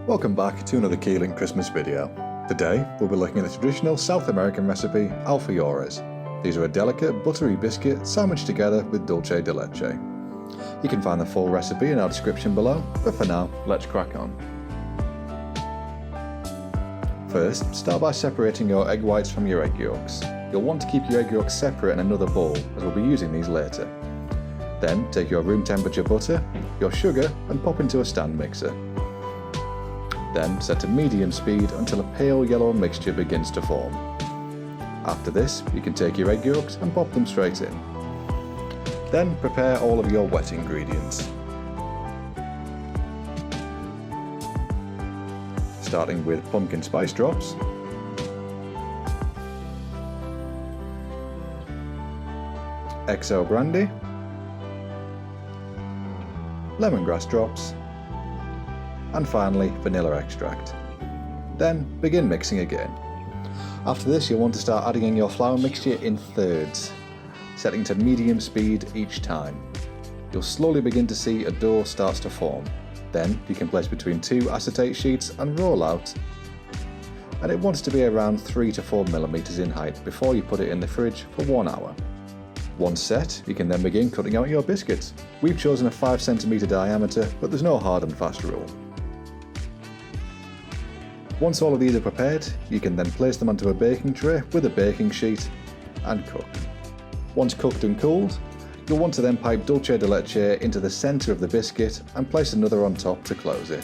Welcome back to another Keylink Christmas video. Today we'll be looking at the traditional South American recipe Alfajores. These are a delicate buttery biscuit sandwiched together with dulce de leche. You can find the full recipe in our description below, but for now let's crack on. First, start by separating your egg whites from your egg yolks. You'll want to keep your egg yolks separate in another bowl as we'll be using these later. Then take your room temperature butter, your sugar and pop into a stand mixer. Then set to medium speed until a pale yellow mixture begins to form. After this, you can take your egg yolks and pop them straight in. Then prepare all of your wet ingredients. Starting with pumpkin spice drops, XO brandy, lemongrass drops, and finally vanilla extract. Then begin mixing again. After this, you'll want to start adding in your flour mixture in thirds, setting to medium speed each time. You'll slowly begin to see a dough starts to form. Then you can place between 2 acetate sheets and roll out, and it wants to be around 3 to 4 millimeters in height before you put it in the fridge for 1 hour. Once set, you can then begin cutting out your biscuits. We've chosen a 5 cm diameter, but there's no hard and fast rule. Once all of these are prepared, you can then place them onto a baking tray with a baking sheet and cook. Once cooked and cooled, you'll want to then pipe dulce de leche into the centre of the biscuit and place another on top to close it.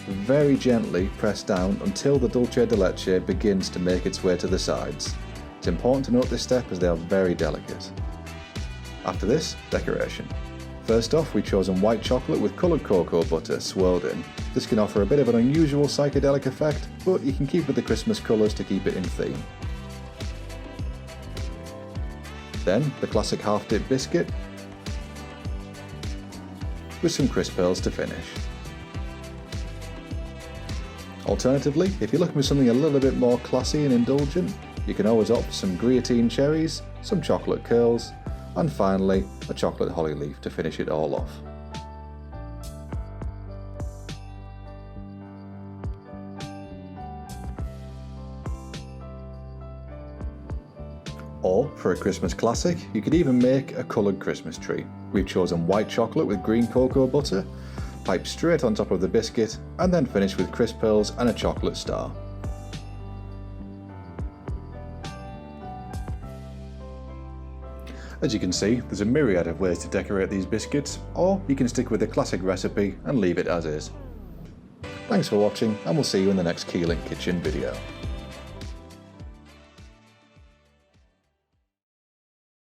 Very gently press down until the dulce de leche begins to make its way to the sides. It's important to note this step as they are very delicate. After this, decoration. First off, we've chosen white chocolate with coloured cocoa butter swirled in. This can offer a bit of an unusual psychedelic effect, but you can keep with the Christmas colours to keep it in theme. Then the classic half-dip biscuit with some crisp pearls to finish. Alternatively, if you're looking for something a little bit more classy and indulgent, you can always opt for some guillotine cherries, some chocolate curls, and finally a chocolate holly leaf to finish it all off. Or, for a Christmas classic, you could even make a coloured Christmas tree. We've chosen white chocolate with green cocoa butter, piped straight on top of the biscuit, and then finish with crisp pearls and a chocolate star. As you can see, there's a myriad of ways to decorate these biscuits, or you can stick with the classic recipe and leave it as is. Thanks for watching, and we'll see you in the next Keylink Kitchen video.